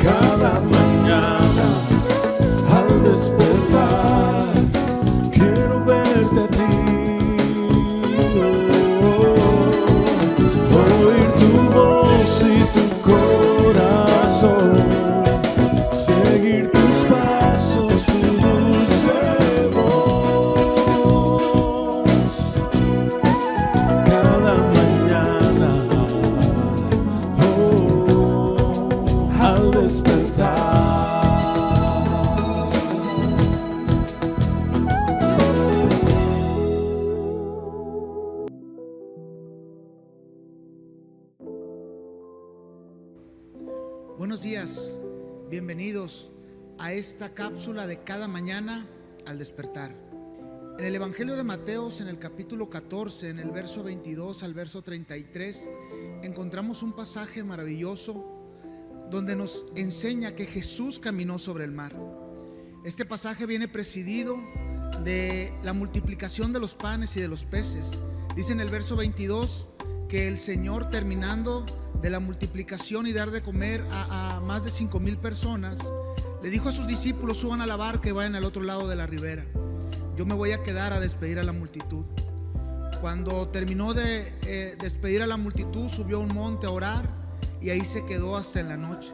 Cada mañana al despertar quiero verte a ti, oír tu voz y tu corazón, seguir tus pasos, tu dulce voz. Cada mañana al despertar. Buenos días, bienvenidos a esta cápsula de cada mañana al despertar. En el Evangelio de Mateos, en el capítulo 14, en el verso 22 al verso 33, encontramos un pasaje maravilloso donde nos enseña que Jesús caminó sobre el mar. Este pasaje viene presidido de la multiplicación de los panes y de los peces. Dice en el verso 22 que el Señor, terminando de la multiplicación y dar de comer a más de 5,000 personas, le dijo a sus discípulos: suban a la barca y vayan al otro lado de la ribera. Yo me voy a quedar a despedir a la multitud. Cuando terminó de despedir a la multitud, subió a un monte a orar y ahí se quedó hasta en la noche.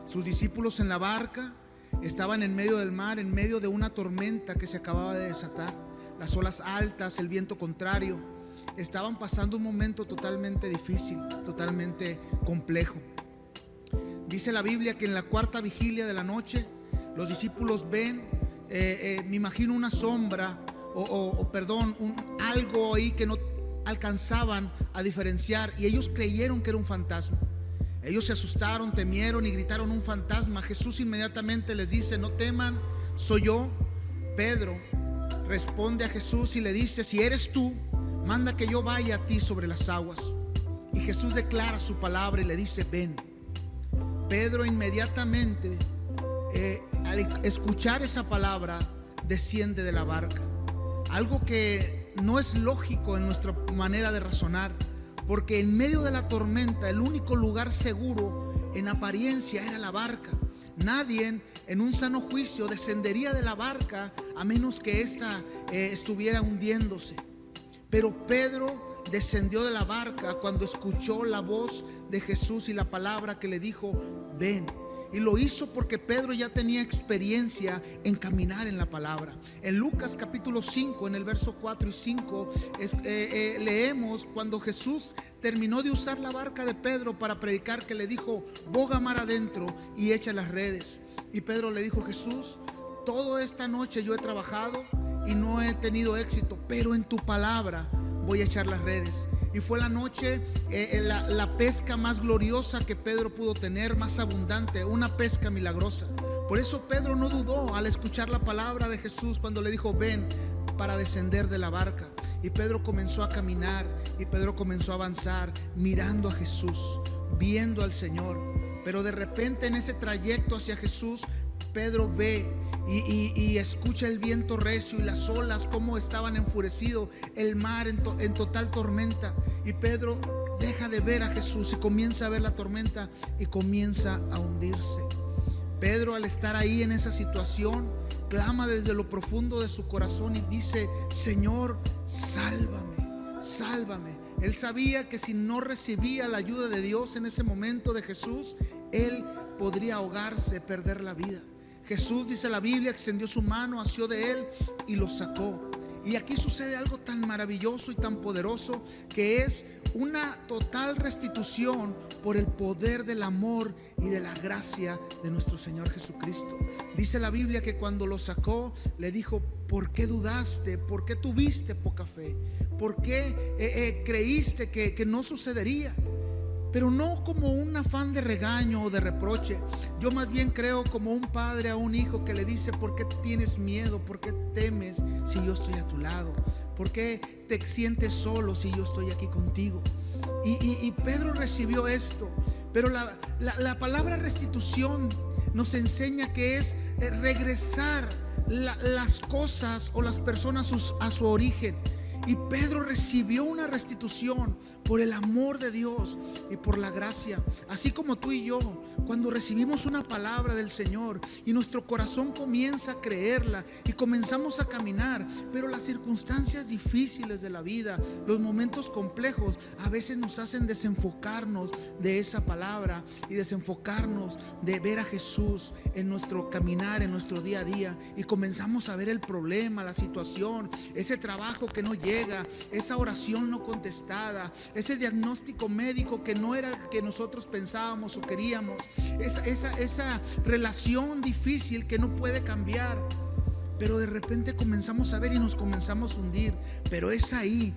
Sus discípulos en la barca estaban en medio del mar, en medio de una tormenta que se acababa de desatar. Las olas altas, el viento contrario, estaban pasando un momento totalmente difícil, totalmente complejo. Dice la Biblia que en la cuarta vigilia de la noche los discípulos ven, me imagino una sombra algo ahí que no alcanzaban a diferenciar, y ellos creyeron que era un fantasma. Ellos se asustaron, temieron y gritaron: un fantasma. Jesús inmediatamente les dice: no teman, soy yo. Pedro responde a Jesús y le dice: si eres tú, manda que yo vaya a ti sobre las aguas. Y Jesús declara su palabra y le dice: ven. Pedro inmediatamente, al escuchar esa palabra, desciende de la barca. Algo que no es lógico en nuestra manera de razonar, porque en medio de la tormenta el único lugar seguro en apariencia era la barca. Nadie en un sano juicio descendería de la barca a menos que ésta estuviera hundiéndose. Pero Pedro descendió de la barca cuando escuchó la voz de Jesús y la palabra que le dijo: ven. Y lo hizo porque Pedro ya tenía experiencia en caminar en la palabra. En Lucas capítulo 5, en el verso 4 y 5, leemos cuando Jesús terminó de usar la barca de Pedro para predicar, que le dijo: boga mar adentro y echa las redes. Y Pedro le dijo: Jesús, toda esta noche yo he trabajado y no he tenido éxito, pero en tu palabra voy a echar las redes. Y fue la noche, la pesca más gloriosa que Pedro pudo tener, más abundante, una pesca milagrosa. Por eso Pedro no dudó al escuchar la palabra de Jesús cuando le dijo: ven, para descender de la barca. Y Pedro comenzó a caminar, y Pedro comenzó a avanzar, mirando a Jesús, viendo al Señor. Pero de repente, en ese trayecto hacia Jesús, Pedro ve y escucha el viento recio y las olas como estaban enfurecidos, el mar en total tormenta. Y Pedro deja de ver a Jesús y comienza a ver la tormenta y comienza a hundirse. Pedro, al estar ahí en esa situación, clama desde lo profundo de su corazón y dice: Señor, sálvame, sálvame. Él sabía que si no recibía la ayuda de Dios en ese momento de Jesús, él podría ahogarse, perder la vida. Jesús, dice la Biblia, extendió su mano, asió de él y lo sacó. Y aquí sucede algo tan maravilloso y tan poderoso, que es una total restitución por el poder del amor y de la gracia de nuestro Señor Jesucristo. Dice la Biblia que cuando lo sacó, le dijo: ¿por qué dudaste? ¿Por qué tuviste poca fe? ¿Por qué creíste que no sucedería? Pero no como un afán de regaño o de reproche. Yo más bien creo como un padre a un hijo que le dice: ¿por qué tienes miedo? ¿Por qué temes si yo estoy a tu lado? ¿Por qué te sientes solo si yo estoy aquí contigo? Y Pedro recibió esto. Pero la palabra restitución nos enseña que es regresar las cosas o las personas a su origen. Y Pedro recibió una restitución por el amor de Dios y por la gracia. Así como tú y yo, cuando recibimos una palabra del Señor y nuestro corazón comienza a creerla y comenzamos a caminar, pero las circunstancias difíciles de la vida, los momentos complejos, a veces nos hacen desenfocarnos de esa palabra y desenfocarnos de ver a Jesús en nuestro caminar, en nuestro día a día, y comenzamos a ver el problema, la situación, ese trabajo que no llega, esa oración no contestada, ese diagnóstico médico que no era el que nosotros pensábamos o queríamos, esa relación difícil que no puede cambiar. Pero de repente comenzamos a ver y nos comenzamos a hundir. Pero es ahí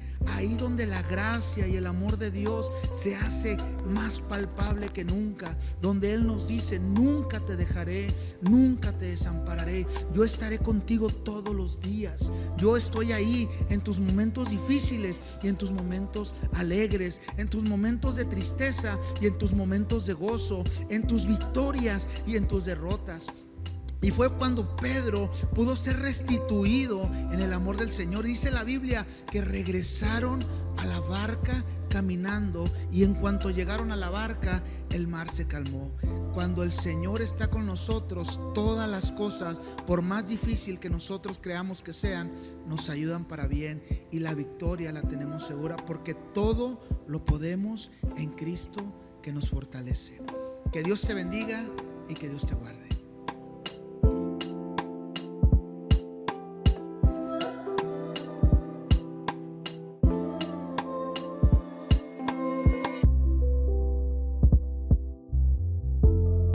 donde la gracia y el amor de Dios se hace más palpable que nunca. Donde Él nos dice: nunca te dejaré, nunca te desampararé. Yo estaré contigo todos los días. Yo estoy ahí en tus momentos difíciles y en tus momentos alegres, en tus momentos de tristeza y en tus momentos de gozo, en tus victorias y en tus derrotas. Y fue cuando Pedro pudo ser restituido en el amor del Señor. Dice la Biblia que regresaron a la barca caminando, y en cuanto llegaron a la barca, el mar se calmó. Cuando el Señor está con nosotros, todas las cosas, por más difícil que nosotros creamos que sean, nos ayudan para bien, y la victoria la tenemos segura, porque todo lo podemos en Cristo que nos fortalece. Que Dios te bendiga y que Dios te guarde.